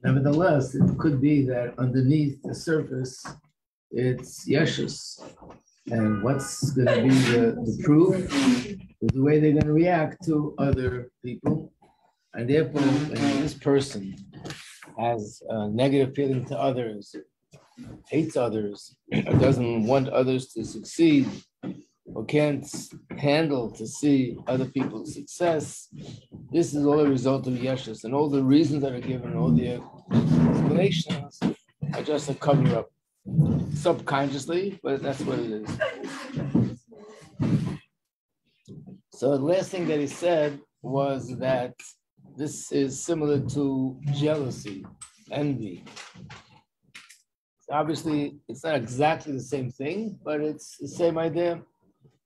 Nevertheless, it could be that underneath the surface, it's yeshus. And what's going to be the proof is the way they're going to react to other people. And therefore, when this person has a negative feeling to others, hates others, or doesn't want others to succeed, or can't handle to see other people's success, this is all a result of yeshus. And all the reasons that are given, all the explanations are just a cover-up. Subconsciously, but that's what it is. So the last thing that he said was that this is similar to jealousy, envy. So obviously, it's not exactly the same thing, but it's the same idea.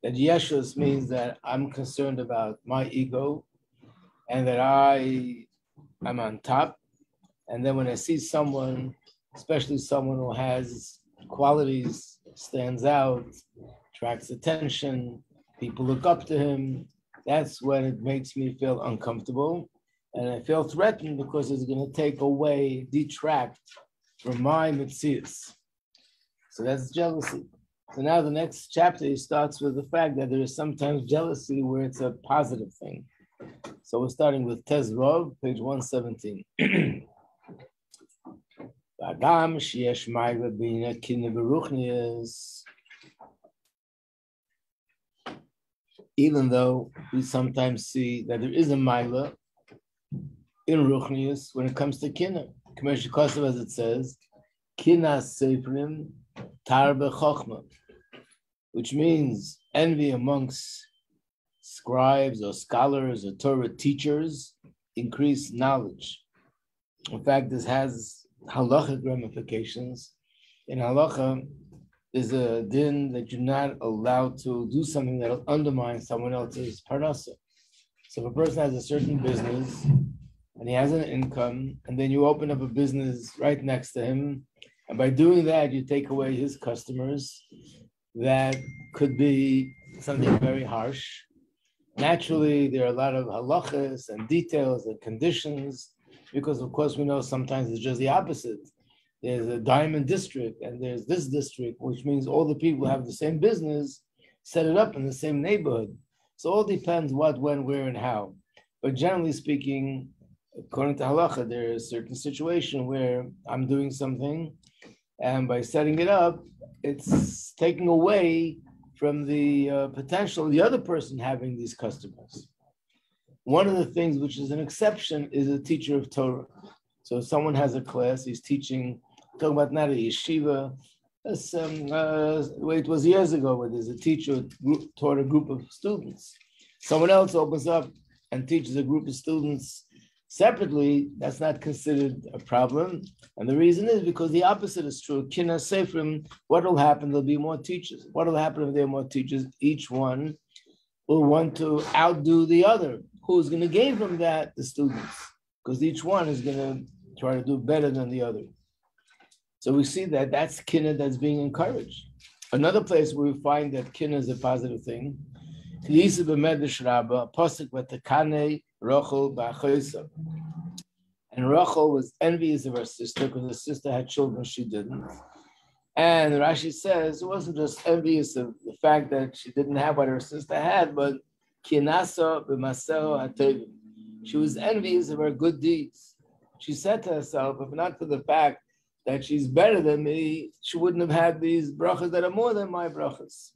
That yeshus means that I'm concerned about my ego and that I'm on top. And then when I see someone, especially someone who has qualities, stands out, attracts attention, people look up to him, that's when it makes me feel uncomfortable. And I feel threatened because it's going to take away, detract from my mitzias. So that's jealousy. So now the next chapter, he starts with the fact that there is sometimes jealousy where it's a positive thing. So we're starting with Tez Rov, page 117. Even though we sometimes see that there is a maila in ruchnius when it comes to kinna, Commercial Kosev, as it says, kinna seifrim tarbe chochma, which means envy amongst scribes or scholars or Torah teachers increase knowledge. In fact, this has halachic ramifications. In halacha, there's a din that you're not allowed to do something that will undermine someone else's parnasa. So if a person has a certain business and he has an income, and then you open up a business right next to him, and by doing that, you take away his customers, that could be something very harsh. Naturally, there are a lot of halachas and details and conditions, because of course we know sometimes it's just the opposite. There's a diamond district and there's this district, which means all the people who have the same business set it up in the same neighborhood. So it all depends what, when, where, and how. But generally speaking, according to halacha, there is a certain situation where I'm doing something, and by setting it up, it's taking away from the potential of the other person having these customers. One of the things which is an exception is a teacher of Torah. So if someone has a class, he's teaching, talking about not a yeshiva, it was years ago where there's a teacher who taught a group of students. Someone else opens up and teaches a group of students separately, that's not considered a problem. And the reason is because the opposite is true. Kinna Seifrim, what will happen? There'll be more teachers. What will happen if there are more teachers? Each one will want to outdo the other. Who's going to gain from that? The students. Because each one is going to try to do better than the other. So we see that that's kinna that's being encouraged. Another place where we find that kinna is a positive thing. And Rachel was envious of her sister because her sister had children, she didn't. And Rashi says it wasn't just envious of the fact that she didn't have what her sister had, but she was envious of her good deeds. She said to herself, if not for the fact that she's better than me, she wouldn't have had these brachas that are more than my brachas.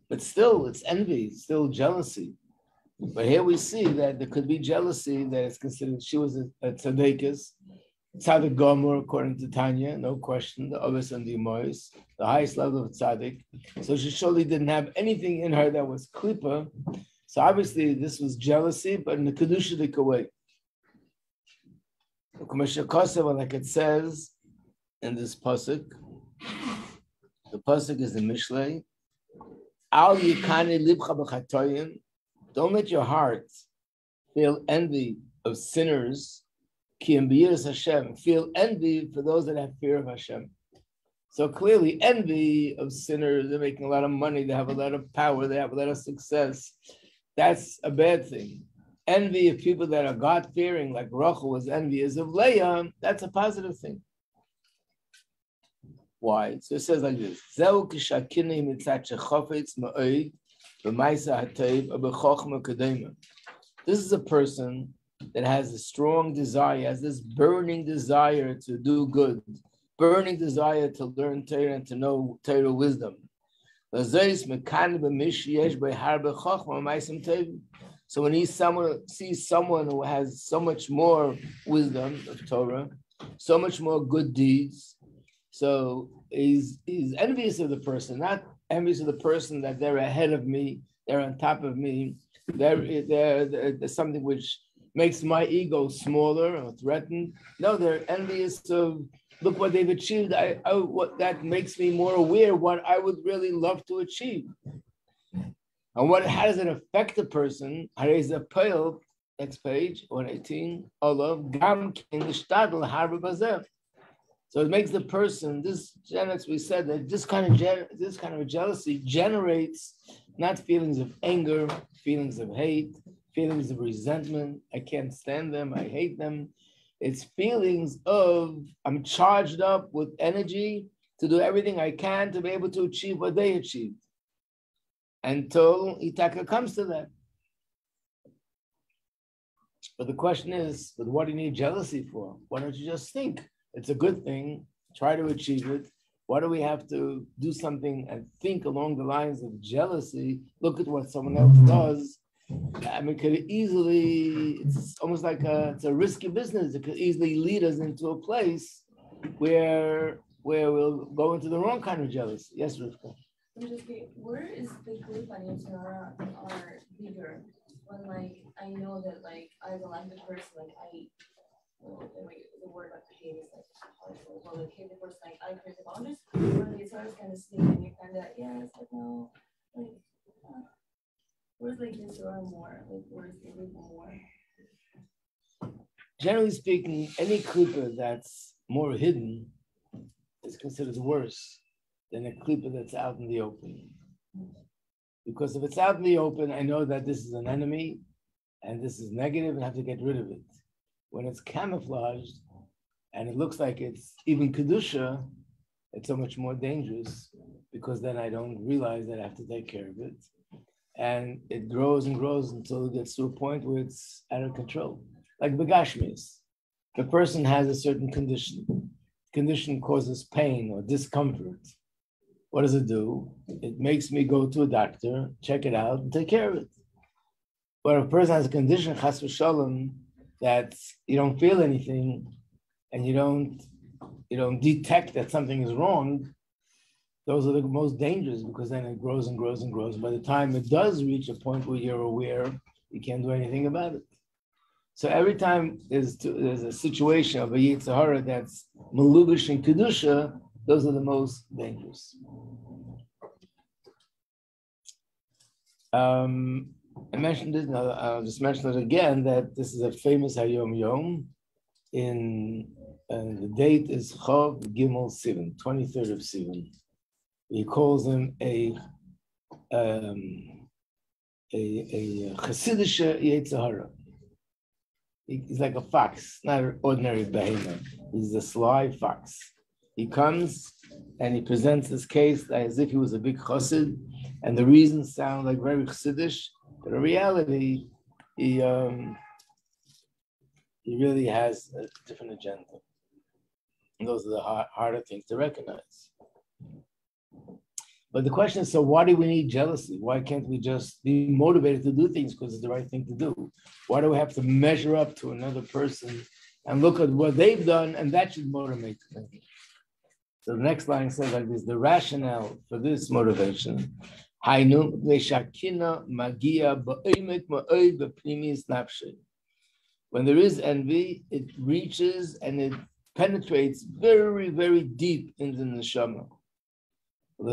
But still, it's envy, it's still jealousy. But here we see that there could be jealousy that is considered, she was a tzaddikus, tzaddik gomer, according to Tanya, no question, the Ovis and the Umois, the highest level of tzaddik. So she surely didn't have anything in her that was klipa. So obviously this was jealousy, but in the kedushidik way. Like it says in this pasuk, the pasuk is the Mishlei. Don't let your heart feel envy of sinners. Hashem. Feel envy for those that have fear of Hashem. So clearly, envy of sinners, they're making a lot of money, they have a lot of power, they have a lot of success. that's a bad thing. Envy of people that are God-fearing, like Rachel was envious of Leah, that's a positive thing. Why? So it says like this. This is a person that has a strong desire, has this burning desire to do good, burning desire to learn Torah and to know Torah wisdom. So when he sees someone who has so much more wisdom of Torah, so much more good deeds, so he's envious of the person, not envious of the person that they're ahead of me, they're on top of me, there's something which makes my ego smaller or threatened. No, they're envious of, look what they've achieved. What that makes me more aware of what I would really love to achieve. And how does it affect the person? Next page, 118. So it makes the person, we said that this kind of jealousy generates not feelings of anger, feelings of hate, feelings of resentment. I can't stand them, I hate them. It's feelings of, I'm charged up with energy to do everything I can to be able to achieve what they achieved. Until Itaka comes to that. But the question is, but what do you need jealousy for? Why don't you just think? It's a good thing, try to achieve it. Why do we have to do something and think along the lines of jealousy? Look at what someone else does. I mean, it's almost like it's a risky business. It could easily lead us into a place where we'll go into the wrong kind of jealousy. Yes, Rivka? Where is the group on Iyar are bigger? When I know that I don't like the person, the word hate is harmful. Well, hate the person, I create the boundaries. When the Iyar is kind of sleep and you're kind of no, where's this or more? Where's the group more? Generally speaking, any klipa that's more hidden is considered worse than a klipa that's out in the open. Because if it's out in the open, I know that this is an enemy and this is negative and I have to get rid of it. When it's camouflaged and it looks like it's even Kedusha, it's so much more dangerous because then I don't realize that I have to take care of it. And it grows and grows until it gets to a point where it's out of control. Like Begashmis, the person has a certain condition. Condition causes pain or discomfort. What does it do? It makes me go to a doctor, check it out, and take care of it. But if a person has a condition, chas v'shalom, that you don't feel anything and you don't detect that something is wrong, those are the most dangerous because then it grows and grows and grows. By the time it does reach a point where you're aware, you can't do anything about it. So every time there's a situation of a Yetzer Hara that's Melubish and Kedusha, those are the most dangerous. I mentioned it, I'll just mention it again, that this is a famous Hayom Yom. The date is Chav Gimel Sivan, 23rd of Sivan. He calls him a Chassidus Yetzer Hara. He's like a fox, not an ordinary behemoth. He's a sly fox. He comes and he presents his case as if he was a big chassid, and the reasons sound like very chassidish, but in reality, he really has a different agenda. And those are the harder things to recognize. But the question is, so why do we need jealousy? Why can't we just be motivated to do things because it's the right thing to do? Why do we have to measure up to another person and look at what they've done, and that should motivate them? So the next line says like this, the rationale for this motivation, when there is envy, it reaches and it penetrates very, very deep into the neshama. It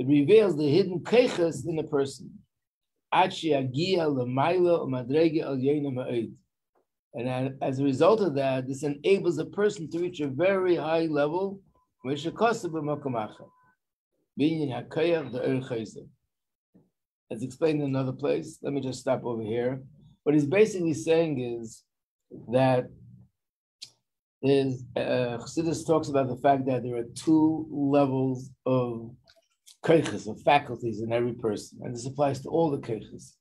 reveals the hidden keiches in a person. And as a result of that, this enables a person to reach a very high level, Binyan HaKoyach the Chayzer. As explained in another place. Let me just stop over here. What he's basically saying is that Chassidus talks about the fact that there are two levels of keiches, of faculties in every person. And this applies to all the keiches.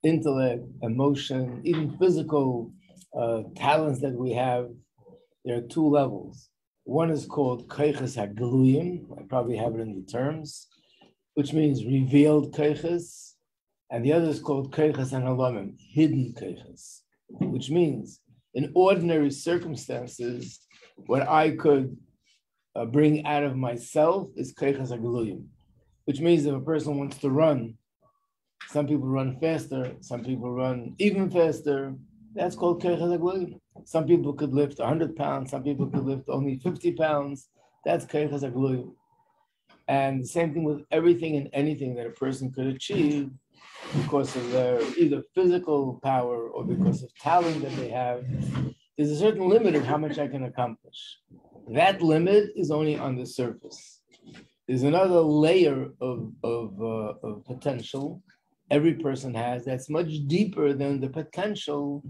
Intellect, emotion, even physical talents that we have. There are two levels. One is called keiches hagluyim. I probably have it in the terms, which means revealed keiches. And the other is called keiches halamim, hidden keiches, which means in ordinary circumstances, what I could bring out of myself is keiches hagluyim, which means if a person wants to run, some people run faster, some people run even faster. That's called keiches hagluyim. Some people could lift 100 pounds, some people could lift only 50 pounds. That's keiches hagluyim. And the same thing with everything and anything that a person could achieve because of their either physical power or because of talent that they have. There's a certain limit of how much I can accomplish. That limit is only on the surface. There's another layer of potential every person has that's much deeper than the potential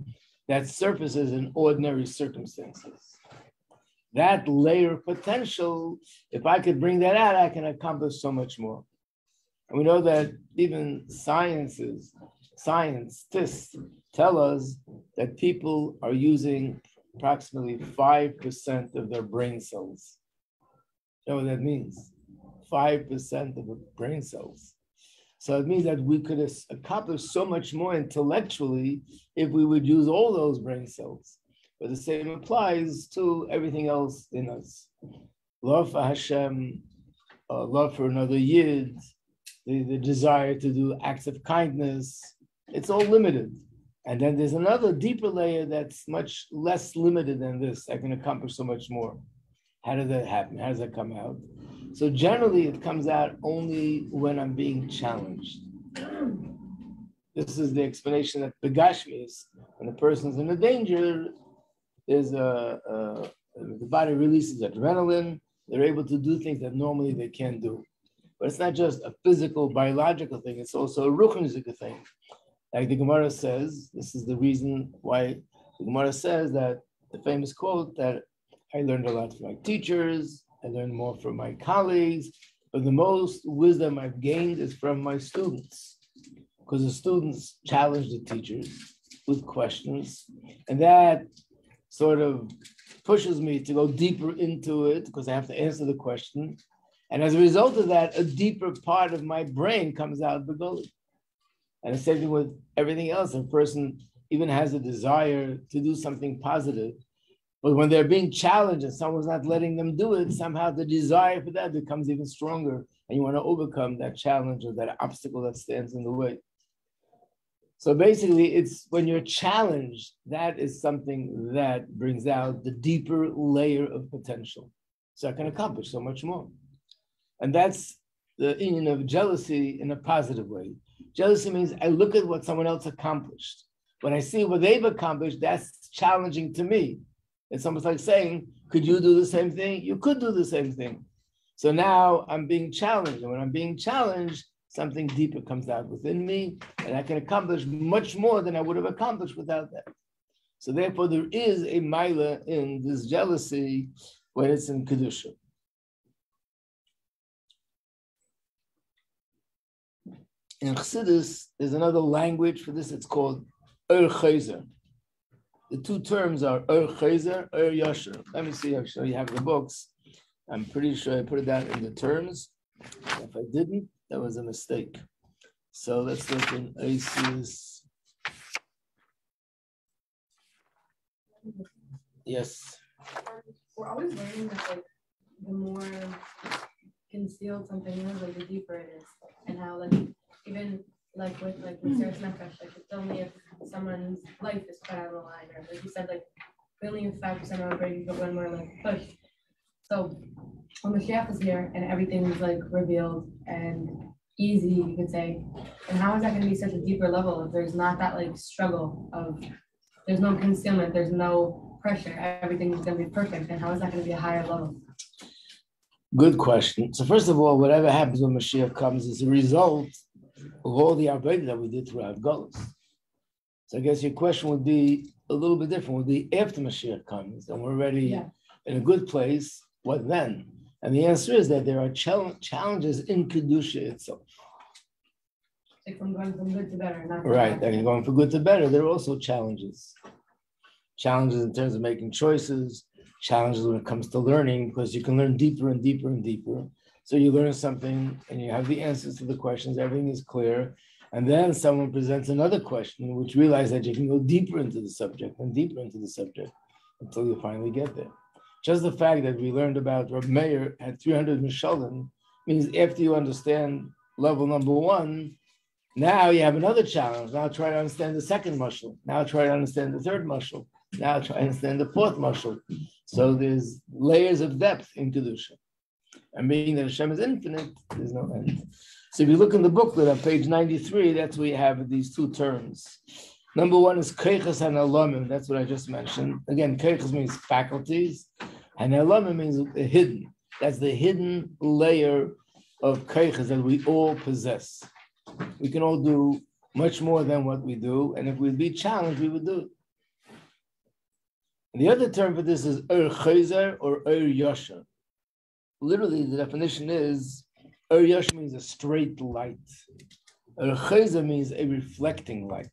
that surfaces in ordinary circumstances. That layer of potential, if I could bring that out, I can accomplish so much more. And we know that even scientists tell us that people are using approximately 5% of their brain cells. You know what that means? 5% of the brain cells. So it means that we could accomplish so much more intellectually if we would use all those brain cells. But the same applies to everything else in us. Love for Hashem, love for another Yid, the desire to do acts of kindness, it's all limited. And then there's another deeper layer that's much less limited than this. I can accomplish so much more. How does that happen? How does that come out? So generally it comes out only when I'm being challenged. This is the explanation that Begashmis, when a person's in a danger, there's the body releases adrenaline. They're able to do things that normally they can't do. But it's not just a physical, biological thing. It's also a ruchnizik thing. Like the Gemara says, this is the reason why the Gemara says that the famous quote that I learned a lot from my teachers, I learned more from my colleagues, but the most wisdom I've gained is from my students, because the students challenge the teachers with questions, and that sort of pushes me to go deeper into it because I have to answer the question. And as a result of that, a deeper part of my brain comes out of the gully. And the same thing with everything else. A person even has a desire to do something positive, but when they're being challenged and someone's not letting them do it, somehow the desire for that becomes even stronger. And you want to overcome that challenge or that obstacle that stands in the way. So basically, it's when you're challenged, that is something that brings out the deeper layer of potential. So I can accomplish so much more. And that's the union of jealousy in a positive way. Jealousy means I look at what someone else accomplished. When I see what they've accomplished, that's challenging to me. It's almost like saying, could you do the same thing? You could do the same thing. So now I'm being challenged. And when I'm being challenged, something deeper comes out within me, and I can accomplish much more than I would have accomplished without that. So therefore, there is a maila in this jealousy when it's in Kedusha. In Chassidus, there's another language for this. It's called Chayzer. The two terms are Chayzer, Yasher. Let me see, actually, you have the books. I'm pretty sure I put it down in the terms. If I didn't, that was a mistake. So let's look in Isis. Yes. We're always learning that like the more concealed something is, like the deeper it is, and how like even like with Sarah's nefesh, like it's only if someone's life is put on the line, or like you said, like only if 5% of our brain, but when we're like pushed. So when Mashiach is here and everything is like revealed and easy, you could say, and how is that going to be such a deeper level if there's not that like struggle of, there's no concealment, there's no pressure, everything is going to be perfect, and how is that going to be a higher level? Good question. So first of all, whatever happens when Mashiach comes is a result of all the avodah that we did throughout Golos. So I guess your question would be a little bit different. Would be after Mashiach comes and we're already in a good place, what then? And the answer is that there are challenges in Kedusha itself. Like from going from good to better, not right. And going from good to better, there are also challenges. Challenges in terms of making choices, challenges when it comes to learning, because you can learn deeper and deeper and deeper. So you learn something and you have the answers to the questions, everything is clear. And then someone presents another question, which realize that you can go deeper into the subject and deeper into the subject until you finally get there. Just the fact that we learned about Rabbi Meir had 300 Mishalim means after you understand level number one, now you have another challenge. Now try to understand the second mashal. Now try to understand the third mashal. Now try to understand the fourth mashal. So there's layers of depth in Kedusha. And being that Hashem is infinite, there's no end. So if you look in the booklet on page 93, that's where you have these two terms. Number one is keiches and alamim. That's what I just mentioned. Again, keiches means faculties, and alamim means hidden. That's the hidden layer of keiches that we all possess. We can all do much more than what we do, and if we'd be challenged, we would do it. And the other term for this is chayzer or yasha. Literally, the definition is yasha means a straight light. Chayzer means a reflecting light.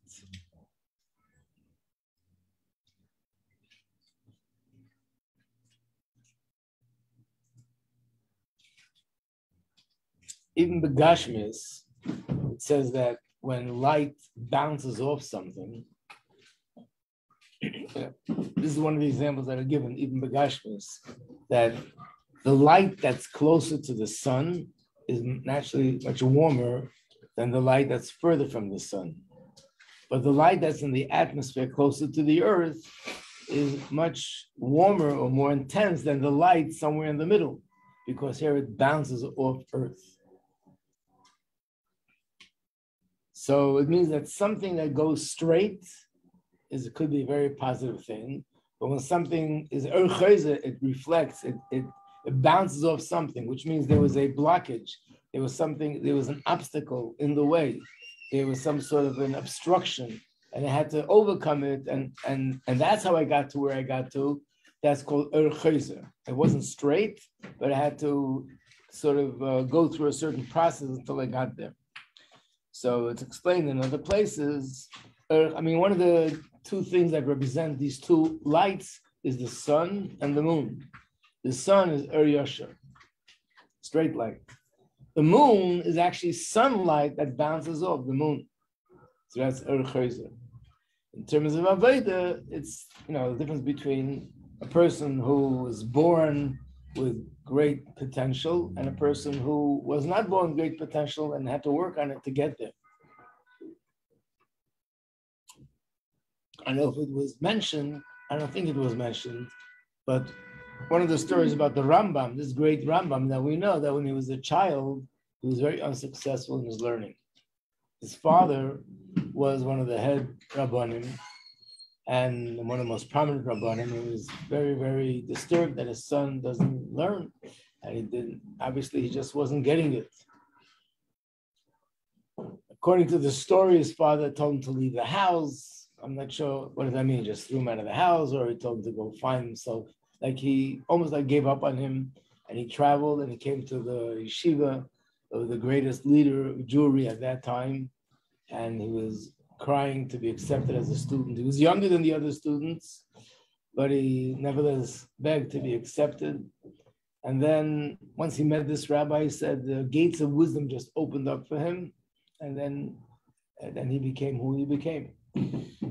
Even Begashmis, it says that when light bounces off something, this is one of the examples that are given, even Begashmis, that the light that's closer to the sun is naturally much warmer than the light that's further from the sun. But the light that's in the atmosphere closer to the earth is much warmer or more intense than the light somewhere in the middle, because here it bounces off earth. So it means that something that goes straight it could be a very positive thing, but when something is it reflects, it bounces off something, which means there was a blockage, there was an obstacle in the way, there was some sort of an obstruction, and I had to overcome it, and that's how I got to where I got to. That's called chayzer. It wasn't straight, but I had to sort of go through a certain process until I got there. So it's explained in other places. One of the two things that represent these two lights is the sun and the moon. The sun is Yasha, straight light. The moon is actually sunlight that bounces off the moon. So that's Chayzer. In terms of Aveda, it's the difference between a person who was born with great potential and a person who was not born with great potential and had to work on it to get there. I don't know if it was mentioned, I don't think it was mentioned, but one of the stories about the Rambam, this great Rambam, that we know that when he was a child, he was very unsuccessful in his learning. His father was one of the head Rabbanim and one of the most prominent Rabbanim. He was very, very disturbed that his son doesn't learn. And he just wasn't getting it. According to the story, his father told him to leave the house. I'm not sure, what does that mean? Just threw him out of the house, or he told him to go find himself. Like he almost gave up on him, and he traveled and he came to the yeshiva of the greatest leader of Jewry at that time, and he was crying to be accepted as a student. He was younger than the other students, but he nevertheless begged to be accepted. And then once he met this rabbi, he said the gates of wisdom just opened up for him, and then he became who he became.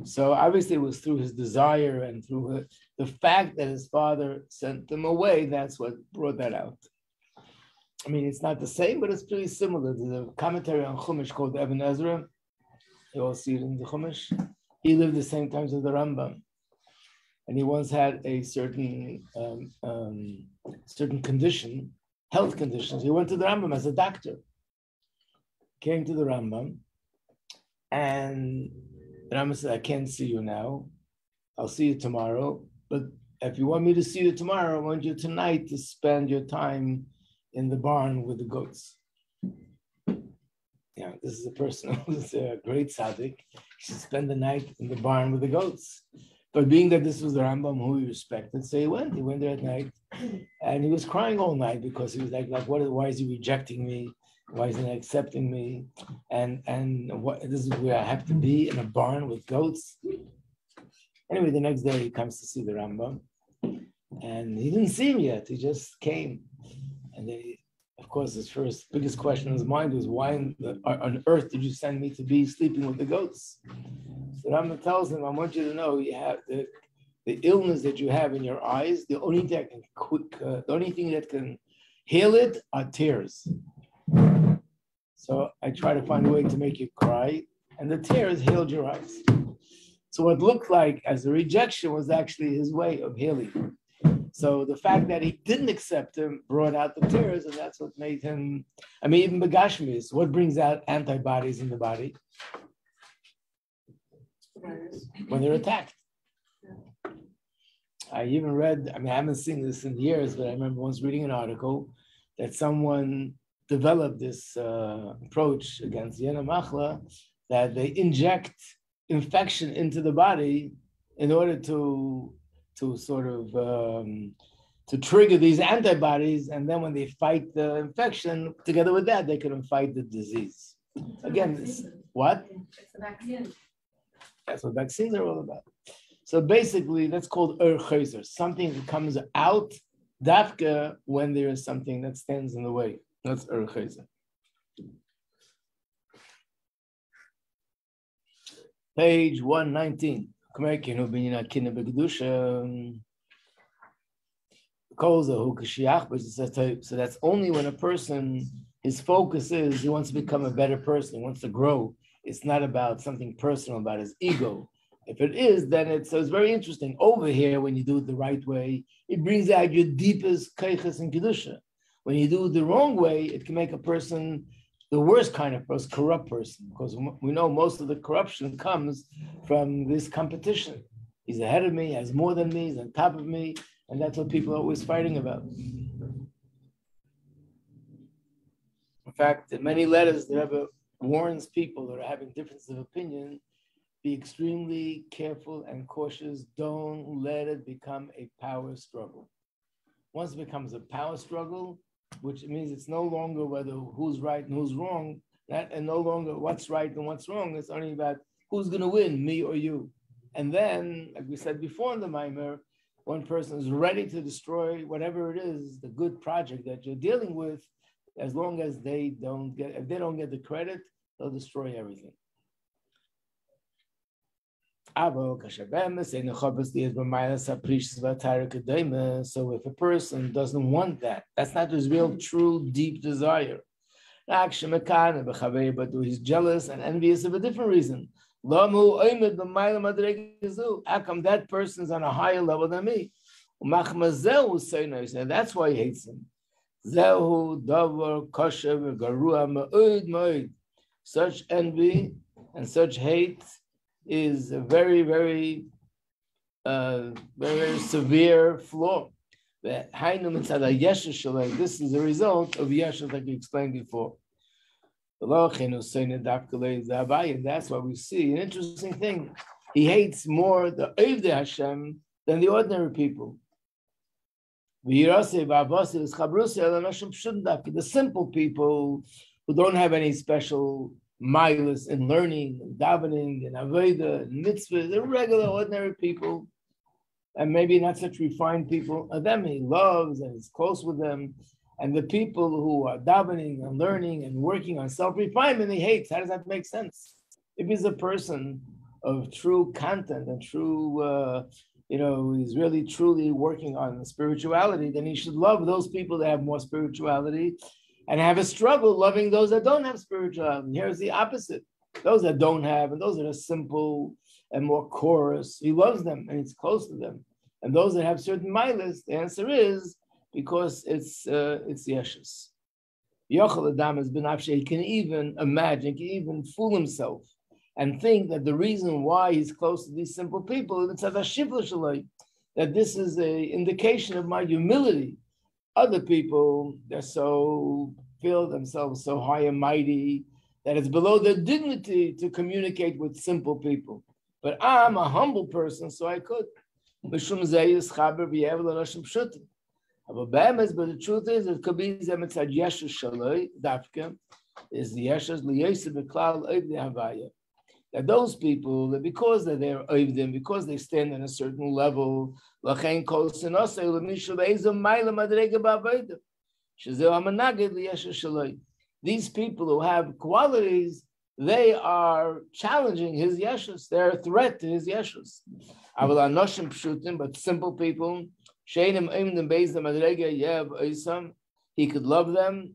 So obviously it was through his desire and through the fact that his father sent him away, that's what brought that out. It's not the same, but it's pretty similar. There's a commentary on Chumash called Ibn Ezra. You all see it in the Chumash. He lived the same times as the Rambam. And he once had a certain condition, health conditions. He went to the Rambam as a doctor. Came to the Rambam, and the Rambam said, I can't see you now. I'll see you tomorrow. But if you want me to see you tomorrow, I want you tonight to spend your time in the barn with the goats. This is a person who's a great tzaddik. He should spend the night in the barn with the goats. But being that this was the Rambam who he respected, so he went. He went there at night, and he was crying all night because he was like why is he rejecting me? Why isn't he accepting me? And what, this is where I have to be, in a barn with goats. Anyway, the next day he comes to see the Rambam, and he didn't see him yet. He just came, and then of course, his first biggest question in his mind was, why on earth did you send me to be sleeping with the goats? So Rambam tells him, I want you to know you have the illness that you have in your eyes. The only thing that can heal it are tears. So I try to find a way to make you cry, and the tears healed your eyes. So what looked like as a rejection was actually his way of healing. So the fact that he didn't accept him brought out the tears, and that's what made him, even Begashmis, what brings out antibodies in the body? When they're attacked. I even read, I haven't seen this in years, but I remember once reading an article that someone developed this approach against Yena Machla, that they inject infection into the body in order to sort of to trigger these antibodies, and then when they fight the infection, together with that, they can fight the disease. Again, what? It's a vaccine. That's what vaccines are all about. So basically, that's called chaser, something that comes out dafka when there is something that stands in the way. That's chaser. Page 119. So that's only when a person, his focus is he wants to become a better person, he wants to grow. It's not about something personal, about his ego. If it is, then it's very interesting. Over here, when you do it the right way, it brings out your deepest keiches and kedusha. When you do it the wrong way, it can make a person the worst kind of person, corrupt person, because we know most of the corruption comes from this competition. He's ahead of me, he has more than me, he's on top of me, and that's what people are always fighting about. In fact, in many letters, the Rebbe warns people that are having differences of opinion, be extremely careful and cautious. Don't let it become a power struggle. Once it becomes a power struggle, which means it's no longer whether who's right and who's wrong, and no longer what's right and what's wrong. It's only about who's going to win, me or you. And then, like we said before in the Maimer, one person is ready to destroy whatever it is, the good project that you're dealing with, as long as if they don't get the credit, they'll destroy everything. So if a person doesn't want that, that's not his real, true, deep desire. But he's jealous and envious of a different reason. How come that person's on a higher level than me? And that's why he hates him. Such envy and such hate is a very, very, very severe flaw. This is a result of yeshus, like we explained before. And that's why we see an interesting thing. He hates more the Ovdei Hashem than the ordinary people. The simple people who don't have any special milas in learning, and davening, and avodah, and mitzvahs, they're regular, ordinary people, and maybe not such refined people. Them he loves and is close with them. And the people who are davening and learning and working on self-refinement, he hates. How does that make sense? If he's a person of true content and true, he's really truly working on spirituality, then he should love those people that have more spirituality and have a struggle loving those that don't have spirituality. Here's the opposite. Those that don't have, and those that are simple and more chorus, he loves them and he's close to them. And those that have certain milas, the answer is because it's yeshus. Yochel Adam has been afshe. He can even imagine, he can even fool himself and think that the reason why he's close to these simple people is that this is an indication of my humility. Other people, they're so feel themselves so high and mighty that it's below their dignity to communicate with simple people. But I'm a humble person, so I could. But the truth is, it could be that Yeshus Shaloi, Dafka, is the Yeshus Liyosef Beklal Oivdei Havaya. That those people, that because they're Oivdim, because they stand on a certain level, Lachein Kol Sinosei L'Mishu Be'ezom Mayla Madrega Ba'avodah. These people who have qualities, they are challenging his yeshus. They're a threat to his yeshus. But simple people, he could love them.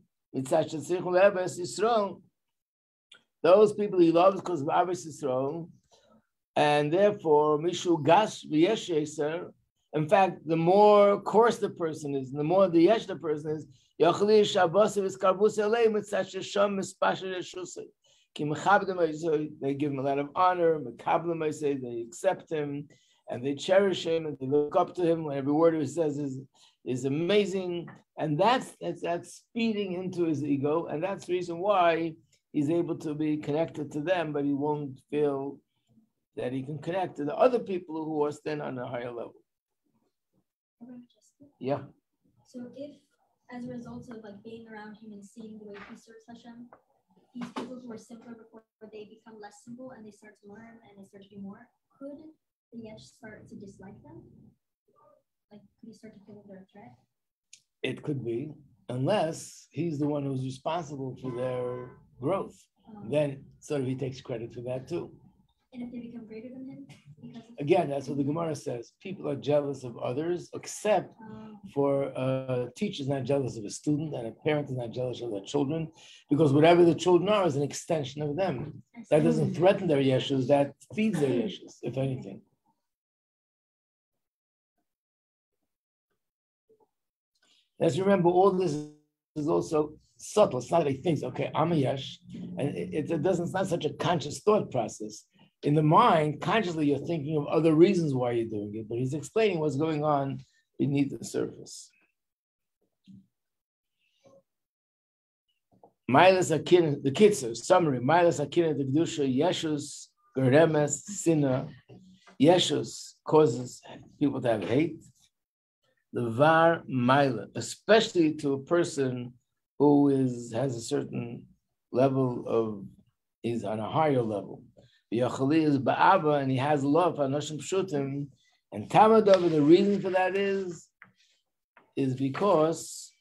Those people he loves because of Abbas Yisrael, and therefore Mishu Gas v'Yesh. In fact, the more coarse the person is, and the more the yesh the person is, they give him a lot of honor, they accept him, and they cherish him, and they look up to him. Every word he says is amazing, and that's feeding into his ego, and that's the reason why he's able to be connected to them, but he won't feel that he can connect to the other people who are still on a higher level. Yeah. So if, as a result of like being around him and seeing the way he serves Hashem, these people who are simpler before they become less simple and they start to learn and they start to do more, could the Yesh start to dislike them? Like, could he start to feel they're a threat? It could be, unless he's the one who's responsible for their growth. Then sort of he takes credit for that too. And if they become greater than him? Again, that's what the Gemara says. People are jealous of others, except for a teacher is not jealous of a student, and a parent is not jealous of their children, because whatever the children are is an extension of them. That doesn't threaten their yeshus, that feeds their yeshus, if anything. Let's remember, all this is also subtle. It's not like he thinks, okay, I'm a yesh, and it's not such a conscious thought process. In the mind, consciously, you're thinking of other reasons why you're doing it, but he's explaining what's going on beneath the surface. Milas Akin, the Kitzur, summary, Milas Akin, the Kedusha, Yeshus, Geremes, Sinna. Yeshus causes people to have hate. The Var Mila, especially to a person who has a certain level of, is on a higher level. Yachali is ba'ava, and he has love for Anoshim Pshutim, and Tamadov, the reason for that is because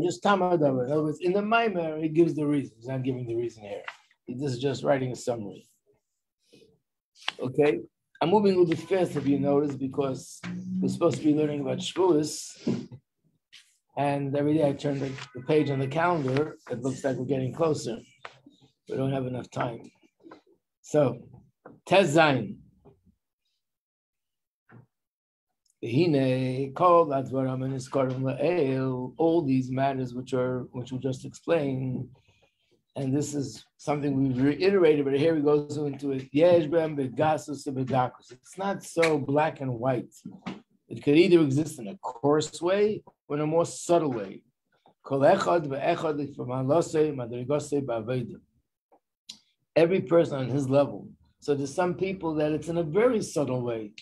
just Tamadov. In other words, in the Maimer, he gives the reason. He's not giving the reason here. This is just writing a summary. Okay. I'm moving a little bit fast, if you notice, because we're supposed to be learning about Shavuos, and every day I turn the page on the calendar. It looks like we're getting closer. We don't have enough time. So, Tez Zayin. All these matters which we just explained. And this is something we've reiterated, but here he goes into it. It's not so black and white. It could either exist in a coarse way or in a more subtle way. Every person on his level. So there's some people that it's in a very subtle way.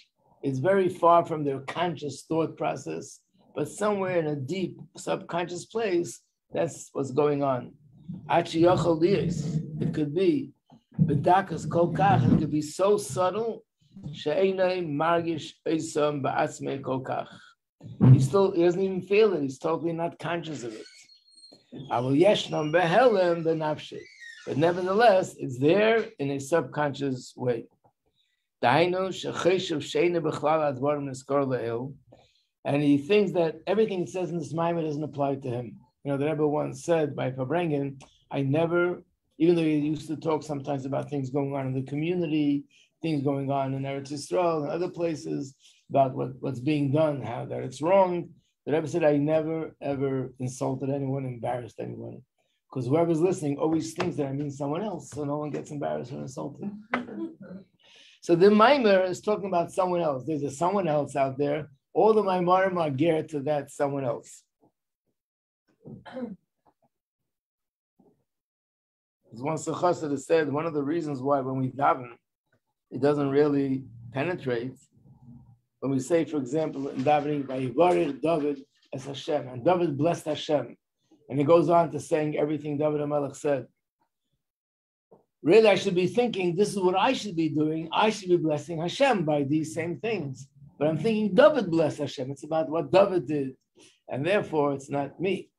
It's very far from their conscious thought process, but somewhere in a deep subconscious place, that's what's going on. It could be, it could be so subtle. He doesn't even feel it. He's totally not conscious of it. But nevertheless, it's there in a subconscious way. And he thinks that everything it says in this Maimon doesn't apply to him. You know, the Rebbe once said by Fabrengen, I never, even though he used to talk sometimes about things going on in the community, things going on in Eretz Yisrael and other places, about what's being done, how that it's wrong. The Rebbe said, I never, ever insulted anyone, embarrassed anyone. Because whoever's listening always thinks that I mean someone else, so no one gets embarrassed or insulted. So the Maimer is talking about someone else. There's a someone else out there. All the Maimarim are geared to that someone else. As one Chassidus said, one of the reasons why when we daven, it doesn't really penetrate. When we say, for example, in davening, Vayivarech David as Hashem, and David blessed Hashem, and it goes on to saying everything David HaMelech said. Really, I should be thinking, this is what I should be doing. I should be blessing Hashem by these same things. But I'm thinking David blessed Hashem. It's about what David did. And therefore, it's not me.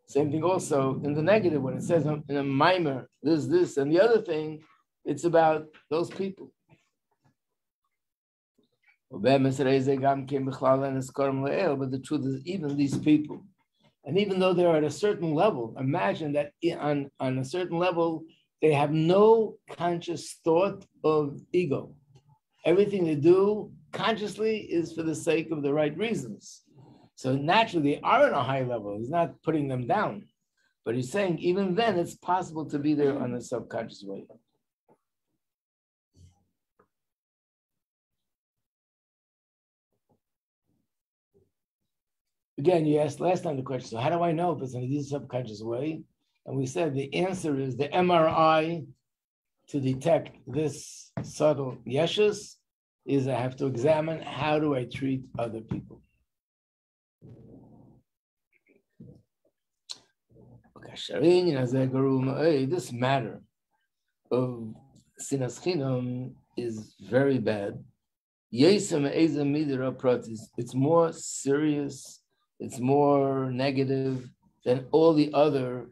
Same thing also in the negative, when it says in a mimer, this, and the other thing, it's about those people. But the truth is, even these people, and even though they're at a certain level, imagine that on a certain level, they have no conscious thought of ego. Everything they do consciously is for the sake of the right reasons. So naturally, they are on a high level. He's not putting them down. But he's saying even then, it's possible to be there on a subconscious way. Again, you asked last time the question, so how do I know if it's in a subconscious way? And we said the answer is the MRI to detect this subtle yeshus is I have to examine how do I treat other people. This matter of sinas chinam is very bad. It's more serious, it's more negative than all the other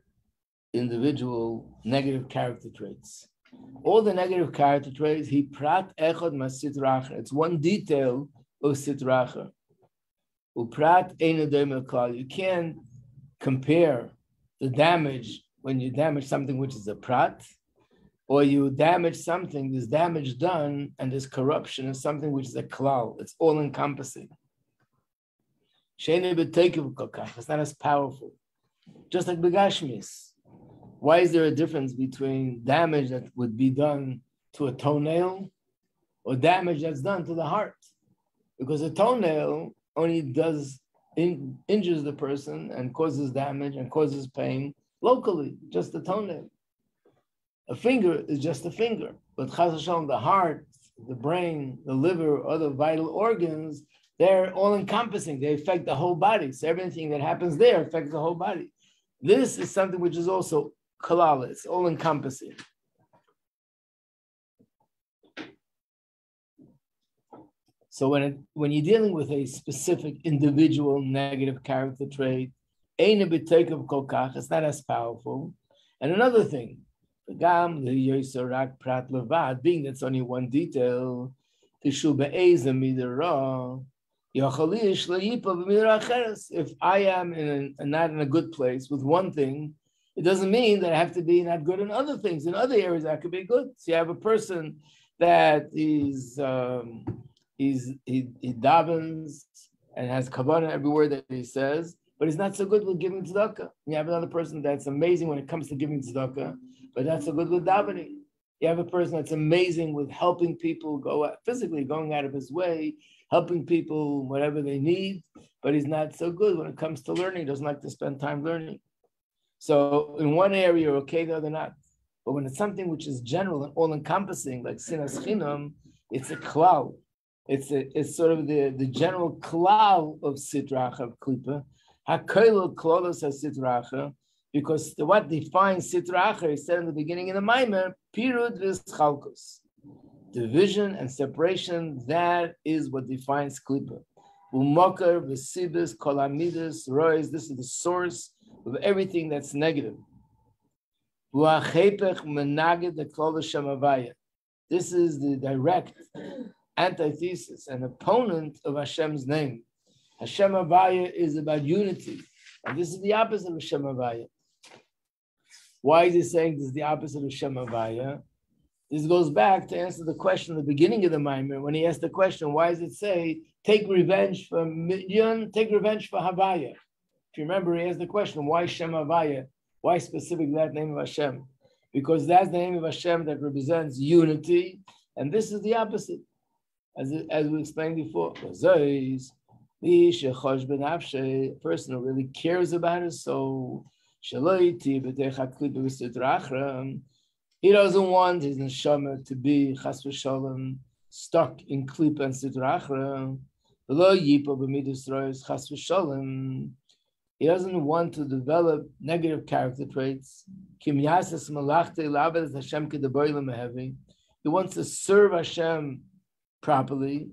individual negative character traits. All the negative character traits, he prat echad masit racha. It's one detail of sit racha. Uprat einu doimel klal. You can't compare the damage when you damage something which is a prat, or you damage something, there's damage done, and there's corruption is something which is a klal. It's all encompassing. It's not as powerful. Just like begashmis. Why is there a difference between damage that would be done to a toenail or damage that's done to the heart? Because a toenail only injures the person and causes damage and causes pain locally, just the toenail. A finger is just a finger, but Chas Hashem, the heart, the brain, the liver, other vital organs, they're all encompassing. They affect the whole body. So everything that happens there affects the whole body. This is something which is also kalala. It's all encompassing. So when you're dealing with a specific individual negative character trait, it's not as powerful. And another thing, being that's only one detail, if I am not in a good place with one thing, it doesn't mean that I have to be not good in other things. In other areas, I could be good. So you have a person that he davens and has kavanah every word that he says, but he's not so good with giving tzedakah. You have another person that's amazing when it comes to giving tzedakah, but not so good with davening. You have a person that's amazing with helping people go out, physically going out of his way, helping people whatever they need, but he's not so good when it comes to learning. He doesn't like to spend time learning. So in one area, you're okay, the other not. But when it's something which is general and all-encompassing, like sinas chinam, it's a klal. It's sort of the general klal of sitracha, of klipa. Hakoil klolos sitracha, because what defines sitracha is said in the beginning in the Maimer, pirud v'schalkus. Division and separation, that is what defines klipa. Umokar v'sibis kolamidus rois. This is the source of everything that's negative. This is the direct antithesis and opponent of Hashem's name. Hashem Havaya is about unity, and this is the opposite of Hashem Havaya. Why is he saying this is the opposite of Hashem Havaya? This goes back to answer the question at the beginning of the Maimer, when he asked the question, why does it say, take revenge for Midian, take revenge for Havaya? If you remember, he asked the question, why Shem Havaya? Why specifically that name of Hashem? Because that's the name of Hashem that represents unity, and this is the opposite, as we explained before. A person who really cares about his soul, he doesn't want his neshama to be chas v'shalom stuck in klipa and sitra achra. He doesn't want to develop negative character traits. He wants to serve Hashem properly,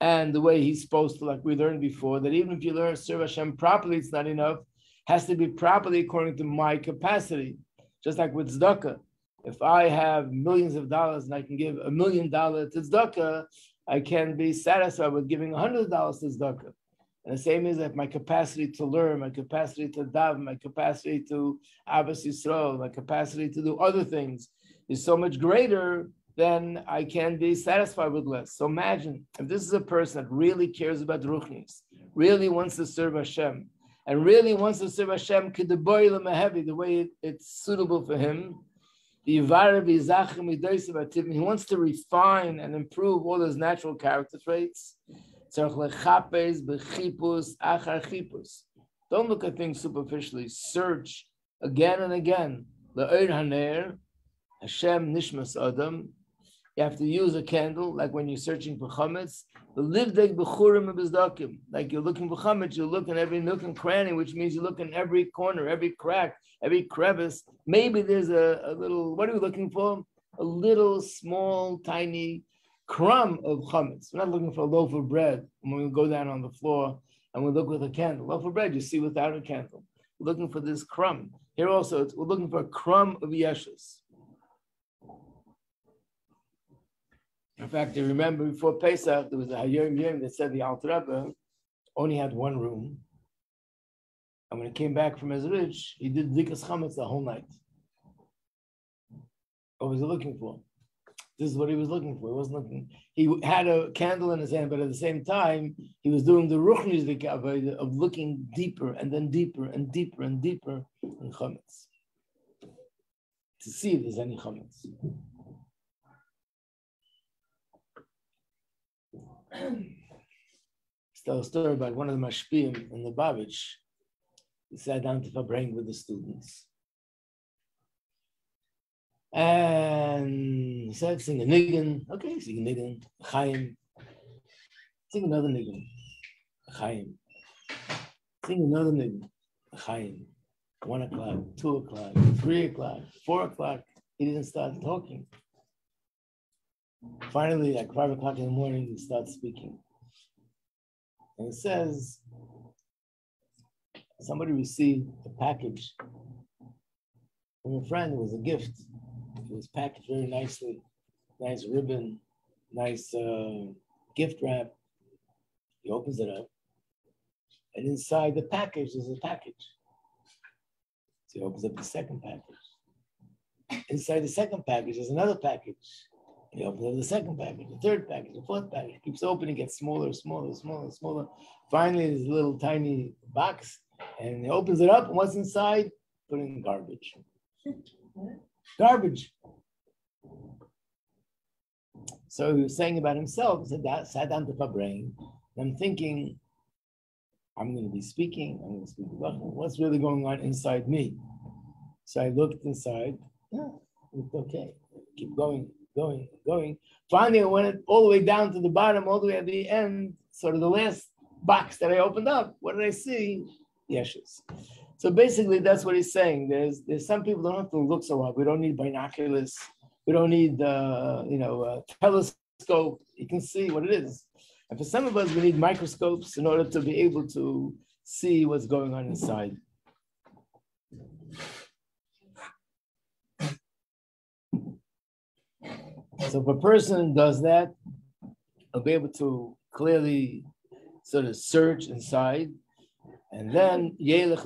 and the way he's supposed to, like we learned before, that even if you learn to serve Hashem properly, it's not enough. It has to be properly according to my capacity. Just like with tzedakah. If I have millions of dollars and I can give $1 million to tzedakah, I can be satisfied with giving $100 to tzedakah. And the same is that my capacity to learn, my capacity to daven, my capacity to Abbas Yisrael, my capacity to do other things is so much greater than I can be satisfied with less. So imagine if this is a person that really cares about Ruchnis, really wants to serve Hashem, and really wants to serve Hashem the way it's suitable for him. He wants to refine and improve all his natural character traits. Don't look at things superficially. Search again and again. Hashem nishmas adam. You have to use a candle, like when you're searching for chametz. Like you're looking for chametz, you look in every nook and cranny, which means you look in every corner, every crack, every crevice. Maybe there's a little, what are we looking for? A little, small, tiny crumb of chametz. We're not looking for a loaf of bread when we go down on the floor and we look with a candle. Loaf of bread you see without a candle. We're looking for this crumb. Here also, we're looking for a crumb of yeshus. In fact, I remember before Pesach, there was a Hayom that said the Alter Rebbe only had one room. And when he came back from his rich, he did Dikas Chametz the whole night. What was he looking for? This is what he was looking for. He wasn't looking. He had a candle in his hand, but at the same time, he was doing the Ruchnis of looking deeper and then deeper and deeper and deeper in Chametz to see if there's any Chametz. Tell a story about one of the mashpiyim in the Babich. He sat down to Fabrang with the students. And he said, sing a niggin. Okay, sing a niggin. Chaim. Sing another niggin. Chaim. Sing another niggin. Chaim. 1 o'clock, 2 o'clock, 3 o'clock, 4 o'clock. He didn't start talking. Finally, like 5 o'clock in the morning, he starts speaking. And it says, somebody received a package from a friend. It was a gift. It was packaged very nicely. Nice ribbon, nice gift wrap. He opens it up. And inside the package is a package. So he opens up the second package. Inside the second package is another package. He opens up the second package, the third package, the fourth package. It keeps opening, gets smaller, smaller, smaller, smaller. Finally, there's a little tiny box, and he opens it up, and what's inside? Put in garbage. Garbage. So he was saying about himself, he said that, sat down to my brain, and I'm thinking, I'm going to be speaking, I'm going to speak about what's really going on inside me. So I looked inside, yeah, it looked okay. Keep going. Finally, I went all the way down to the bottom, all the way at the end, sort of the last box that I opened up. What did I see? Yeshus. So basically, that's what he's saying. There's some people don't have to look so hard. We don't need binoculars. We don't need telescope. You can see what it is. And for some of us, we need microscopes in order to be able to see what's going on inside. So if a person does that, he'll be able to clearly sort of search inside, and then he'll be able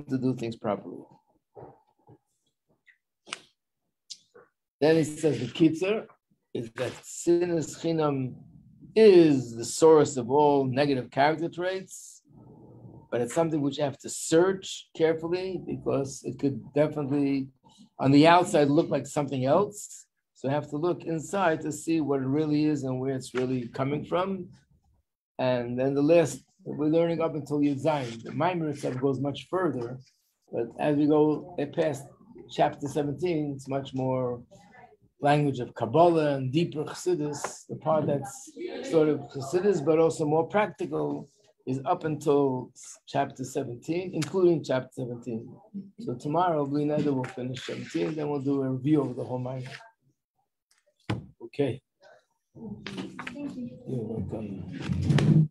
to do things properly. Then he says the kitzur is that sin is chinam is the source of all negative character traits, but it's something which you have to search carefully because it could definitely, on the outside, look like something else. So you have to look inside to see what it really is and where it's really coming from. And then the last, we're learning up until Yud Zayin. The Maimer itself goes much further, but as we go past chapter 17, it's much more language of Kabbalah and deeper Chassidus. The part that's sort of Chassidus, but also more practical, is up until chapter 17, including chapter 17. So tomorrow, we'll finish 17, then we'll do a review of the whole Maimer. Okay. Thank you. You're welcome.